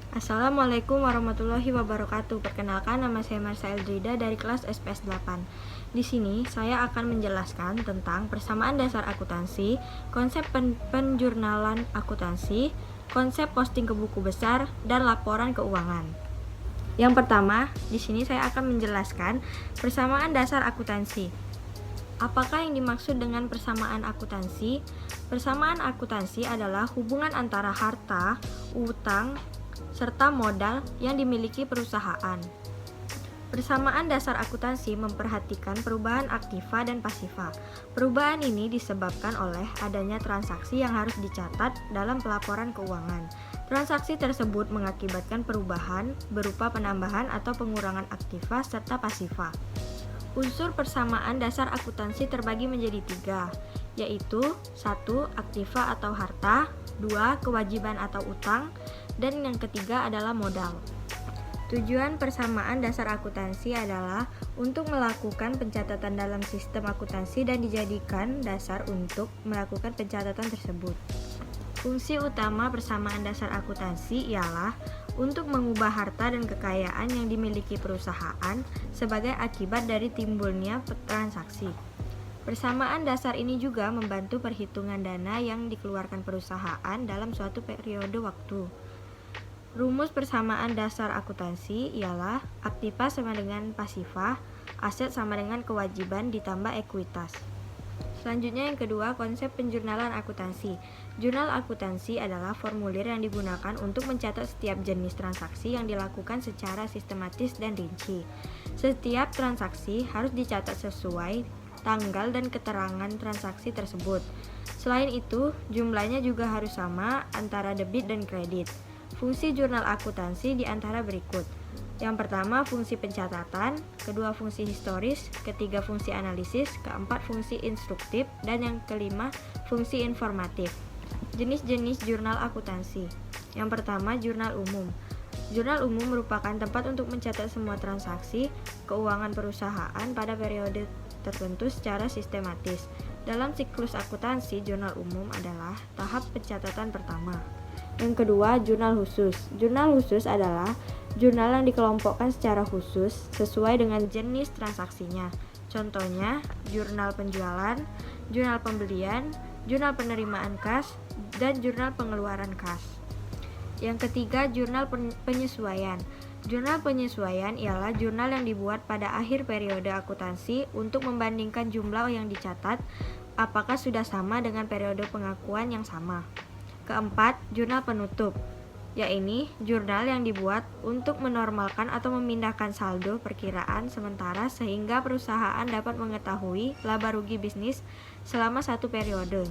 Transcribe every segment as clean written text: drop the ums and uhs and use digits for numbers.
Assalamualaikum warahmatullahi wabarakatuh. Perkenalkan, nama saya Marsha Eldrida dari kelas SPS 8. Di sini saya akan menjelaskan tentang persamaan dasar akuntansi, konsep penjurnalan akuntansi, konsep posting ke buku besar, dan laporan keuangan. Yang pertama, di sini saya akan menjelaskan persamaan dasar akuntansi. Apakah yang dimaksud dengan persamaan akuntansi? Persamaan akuntansi adalah hubungan antara harta, utang, serta modal yang dimiliki perusahaan. Persamaan dasar akuntansi memperhatikan perubahan aktiva dan pasifa. Perubahan ini disebabkan oleh adanya transaksi yang harus dicatat dalam pelaporan keuangan. Transaksi tersebut mengakibatkan perubahan berupa penambahan atau pengurangan aktiva serta pasifa. Unsur persamaan dasar akuntansi terbagi menjadi 3, yaitu 1. Aktiva atau harta, 2. Kewajiban atau utang, dan yang ketiga adalah modal. Tujuan persamaan dasar akuntansi adalah untuk melakukan pencatatan dalam sistem akuntansi dan dijadikan dasar untuk melakukan pencatatan tersebut. Fungsi utama persamaan dasar akuntansi ialah untuk mengubah harta dan kekayaan yang dimiliki perusahaan sebagai akibat dari timbulnya transaksi. Persamaan dasar ini juga membantu perhitungan dana yang dikeluarkan perusahaan dalam suatu periode waktu. Rumus persamaan dasar akuntansi ialah aktiva sama dengan pasifa, aset sama dengan kewajiban ditambah ekuitas. Selanjutnya yang kedua, konsep penjurnalan akuntansi. Jurnal akuntansi adalah formulir yang digunakan untuk mencatat setiap jenis transaksi yang dilakukan secara sistematis dan rinci. Setiap transaksi harus dicatat sesuai tanggal dan keterangan transaksi tersebut. Selain itu, jumlahnya juga harus sama antara debit dan kredit. Fungsi jurnal akuntansi di antara berikut. Yang pertama, fungsi pencatatan, kedua, fungsi historis, ketiga, fungsi analisis, keempat, fungsi instruktif, dan yang kelima, fungsi informatif. Jenis-jenis jurnal akuntansi. Yang pertama, jurnal umum. Jurnal umum merupakan tempat untuk mencatat semua transaksi keuangan perusahaan pada periode tertentu secara sistematis. Dalam siklus akuntansi, jurnal umum adalah tahap pencatatan pertama. Yang kedua, jurnal khusus. Jurnal khusus adalah jurnal yang dikelompokkan secara khusus sesuai dengan jenis transaksinya. Contohnya, jurnal penjualan, jurnal pembelian, jurnal penerimaan kas, dan jurnal pengeluaran kas. Yang ketiga, jurnal penyesuaian. Jurnal penyesuaian ialah jurnal yang dibuat pada akhir periode akuntansi untuk membandingkan jumlah yang dicatat apakah sudah sama dengan periode pengakuan yang sama. Keempat, jurnal penutup, yaitu jurnal yang dibuat untuk menormalkan atau memindahkan saldo perkiraan sementara sehingga perusahaan dapat mengetahui laba rugi bisnis selama satu periode.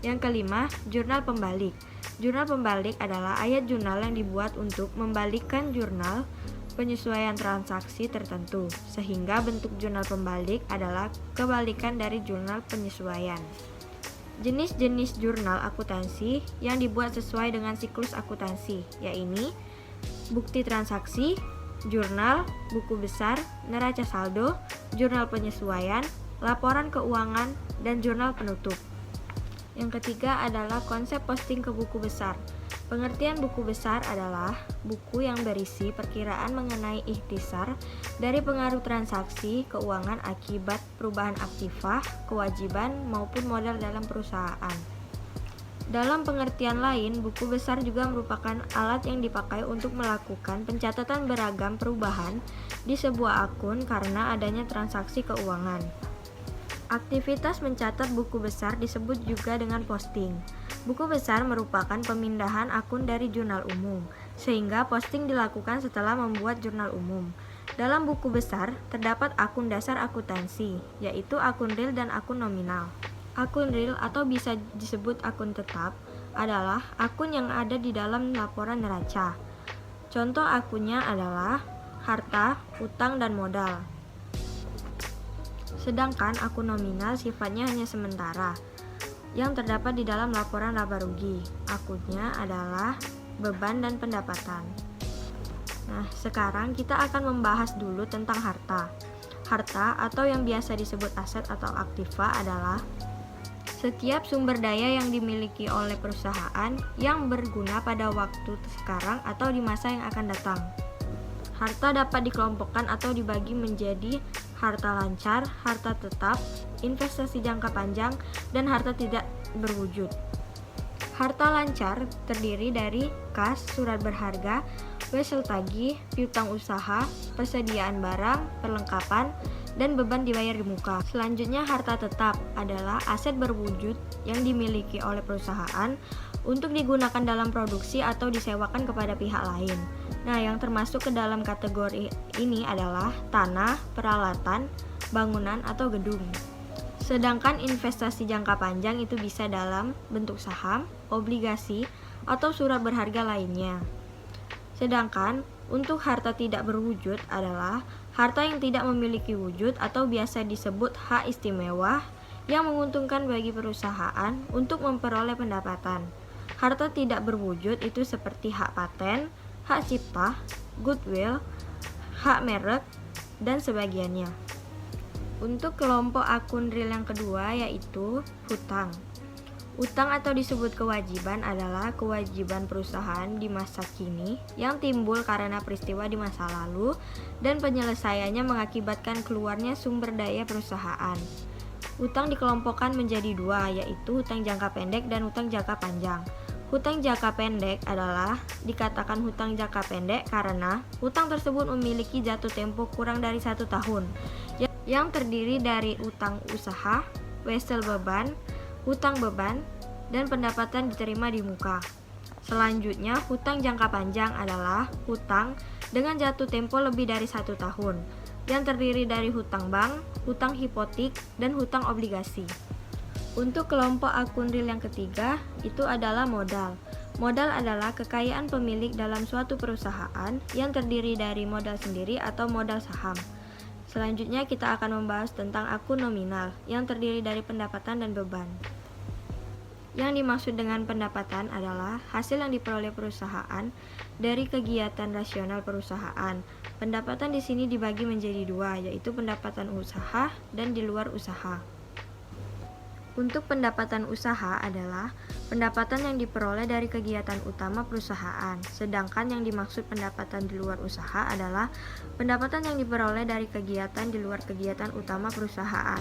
Yang kelima, jurnal pembalik. Jurnal pembalik adalah ayat jurnal yang dibuat untuk membalikkan jurnal penyesuaian transaksi tertentu, sehingga bentuk jurnal pembalik adalah kebalikan dari jurnal penyesuaian. Jenis-jenis jurnal akuntansi yang dibuat sesuai dengan siklus akuntansi, yaitu bukti transaksi, jurnal, buku besar, neraca saldo, jurnal penyesuaian, laporan keuangan, dan jurnal penutup. Yang ketiga adalah konsep posting ke buku besar. Pengertian buku besar adalah buku yang berisi perkiraan mengenai ikhtisar dari pengaruh transaksi keuangan akibat perubahan aktiva, kewajiban, maupun modal dalam perusahaan. Dalam pengertian lain, buku besar juga merupakan alat yang dipakai untuk melakukan pencatatan beragam perubahan di sebuah akun karena adanya transaksi keuangan. Aktivitas mencatat buku besar disebut juga dengan posting. Buku besar merupakan pemindahan akun dari jurnal umum, sehingga posting dilakukan setelah membuat jurnal umum. Dalam buku besar, terdapat akun dasar akuntansi, yaitu akun real dan akun nominal. Akun real atau bisa disebut akun tetap adalah akun yang ada di dalam laporan neraca. Contoh akunnya adalah harta, utang, dan modal. Sedangkan akun nominal sifatnya hanya sementara, yang terdapat di dalam laporan laba rugi. Akunnya adalah beban dan pendapatan. Nah, sekarang kita akan membahas dulu tentang harta. Harta atau yang biasa disebut aset atau aktiva adalah Setiap sumber daya yang dimiliki oleh perusahaan yang berguna pada waktu sekarang atau di masa yang akan datang. Harta dapat dikelompokkan atau dibagi menjadi harta lancar, harta tetap, investasi jangka panjang, dan harta tidak berwujud. Harta lancar terdiri dari kas, surat berharga, wesel tagih, piutang usaha, persediaan barang, perlengkapan, dan beban dibayar di muka. Selanjutnya, harta tetap adalah aset berwujud yang dimiliki oleh perusahaan untuk digunakan dalam produksi atau disewakan kepada pihak lain. Nah, yang termasuk ke dalam kategori ini adalah tanah, peralatan, bangunan, atau gedung. Sedangkan investasi jangka panjang itu bisa dalam bentuk saham, obligasi, atau surat berharga lainnya. Sedangkan untuk harta tidak berwujud adalah harta yang tidak memiliki wujud atau biasa disebut hak istimewa yang menguntungkan bagi perusahaan untuk memperoleh pendapatan. Harta tidak berwujud itu seperti hak paten, hak cipta, goodwill, hak merek, dan sebagiannya. Untuk kelompok akun real yang kedua yaitu hutang. Utang atau disebut kewajiban adalah kewajiban perusahaan di masa kini yang timbul karena peristiwa di masa lalu dan penyelesaiannya mengakibatkan keluarnya sumber daya perusahaan. Utang dikelompokkan menjadi dua, yaitu hutang jangka pendek dan hutang jangka panjang. Hutang jangka pendek adalah dikatakan hutang jangka pendek karena hutang tersebut memiliki jatuh tempo kurang dari 1 tahun, yang terdiri dari utang usaha, wesel beban, hutang beban, dan pendapatan diterima di muka. Selanjutnya, hutang jangka panjang adalah hutang dengan jatuh tempo lebih dari 1 tahun, yang terdiri dari hutang bank, hutang hipotek, dan hutang obligasi. Untuk kelompok akun real yang ketiga, itu adalah modal. Modal adalah kekayaan pemilik dalam suatu perusahaan yang terdiri dari modal sendiri atau modal saham. Selanjutnya kita akan membahas tentang akun nominal yang terdiri dari pendapatan dan beban. Yang dimaksud dengan pendapatan adalah hasil yang diperoleh perusahaan dari kegiatan rasional perusahaan. Pendapatan di sini dibagi menjadi dua, yaitu pendapatan usaha dan di luar usaha. Untuk pendapatan usaha adalah pendapatan yang diperoleh dari kegiatan utama perusahaan, sedangkan yang dimaksud pendapatan di luar usaha adalah pendapatan yang diperoleh dari kegiatan di luar kegiatan utama perusahaan.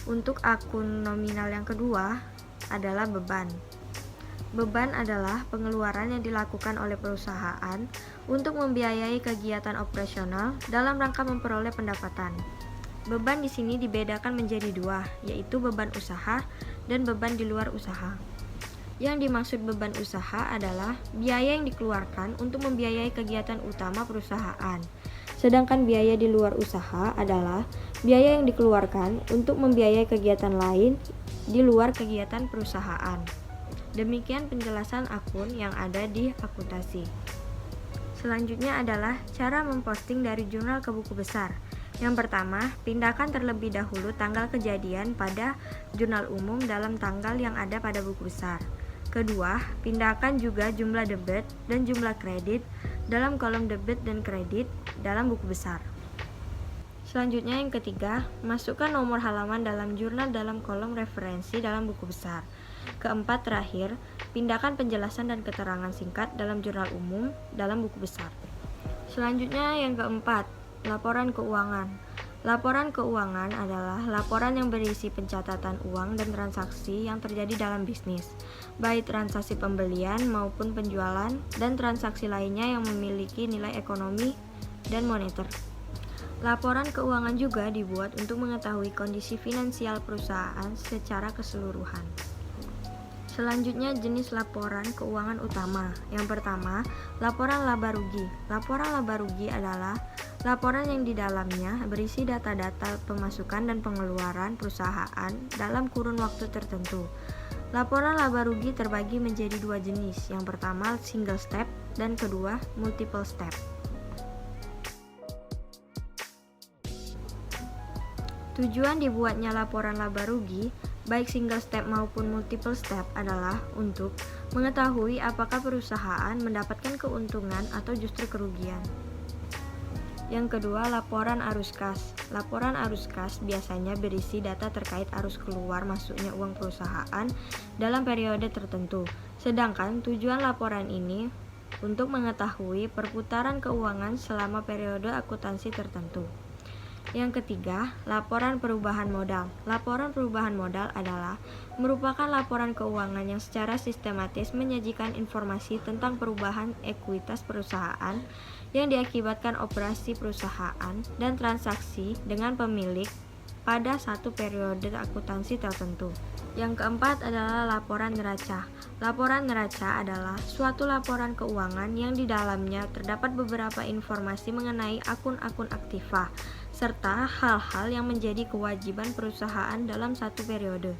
Untuk akun nominal yang kedua adalah beban. Beban adalah pengeluaran yang dilakukan oleh perusahaan untuk membiayai kegiatan operasional dalam rangka memperoleh pendapatan. Beban di sini dibedakan menjadi dua, yaitu beban usaha dan beban di luar usaha. Yang dimaksud beban usaha adalah biaya yang dikeluarkan untuk membiayai kegiatan utama perusahaan. Sedangkan biaya di luar usaha adalah biaya yang dikeluarkan untuk membiayai kegiatan lain di luar kegiatan perusahaan. Demikian penjelasan akun yang ada di akuntansi. Selanjutnya adalah cara memposting dari jurnal ke buku besar. Yang pertama, pindahkan terlebih dahulu tanggal kejadian pada jurnal umum dalam tanggal yang ada pada buku besar. Kedua, pindahkan juga jumlah debit dan jumlah kredit dalam kolom debit dan kredit dalam buku besar. Selanjutnya yang ketiga, masukkan nomor halaman dalam jurnal dalam kolom referensi dalam buku besar. Keempat, terakhir, pindahkan penjelasan dan keterangan singkat dalam jurnal umum dalam buku besar. Selanjutnya yang keempat, laporan keuangan. Laporan keuangan adalah laporan yang berisi pencatatan uang dan transaksi yang terjadi dalam bisnis, baik transaksi pembelian maupun penjualan dan transaksi lainnya yang memiliki nilai ekonomi dan moneter. Laporan keuangan juga dibuat untuk mengetahui kondisi finansial perusahaan secara keseluruhan. Selanjutnya jenis laporan keuangan utama. Yang pertama, laporan laba rugi. Laporan laba rugi adalah laporan yang di dalamnya berisi data-data pemasukan dan pengeluaran perusahaan dalam kurun waktu tertentu. Laporan laba rugi terbagi menjadi dua jenis. Yang pertama single step dan kedua multiple step. Tujuan dibuatnya laporan laba rugi, baik single step maupun multiple step adalah untuk mengetahui apakah perusahaan mendapatkan keuntungan atau justru kerugian. Yang kedua, laporan arus kas. Laporan arus kas biasanya berisi data terkait arus keluar masuknya uang perusahaan dalam periode tertentu. Sedangkan tujuan laporan ini untuk mengetahui perputaran keuangan selama periode akuntansi tertentu. Yang ketiga, laporan perubahan modal. Laporan perubahan modal adalah merupakan laporan keuangan yang secara sistematis menyajikan informasi tentang perubahan ekuitas perusahaan yang diakibatkan operasi perusahaan dan transaksi dengan pemilik pada satu periode akuntansi tertentu. Yang keempat adalah laporan neraca. Laporan neraca adalah suatu laporan keuangan yang di dalamnya terdapat beberapa informasi mengenai akun-akun aktiva, serta hal-hal yang menjadi kewajiban perusahaan dalam satu periode.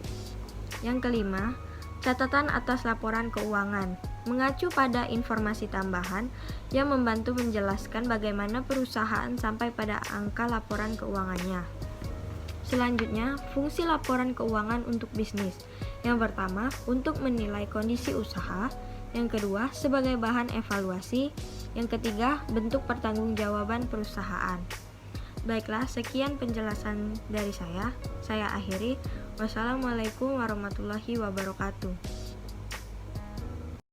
Yang kelima, catatan atas laporan keuangan mengacu pada informasi tambahan yang membantu menjelaskan bagaimana perusahaan sampai pada angka laporan keuangannya. Selanjutnya, fungsi laporan keuangan untuk bisnis. Yang pertama, untuk menilai kondisi usaha. Yang kedua, sebagai bahan evaluasi. Yang ketiga, bentuk pertanggungjawaban perusahaan. Baiklah, sekian penjelasan dari saya. Saya akhiri. Wassalamualaikum warahmatullahi wabarakatuh.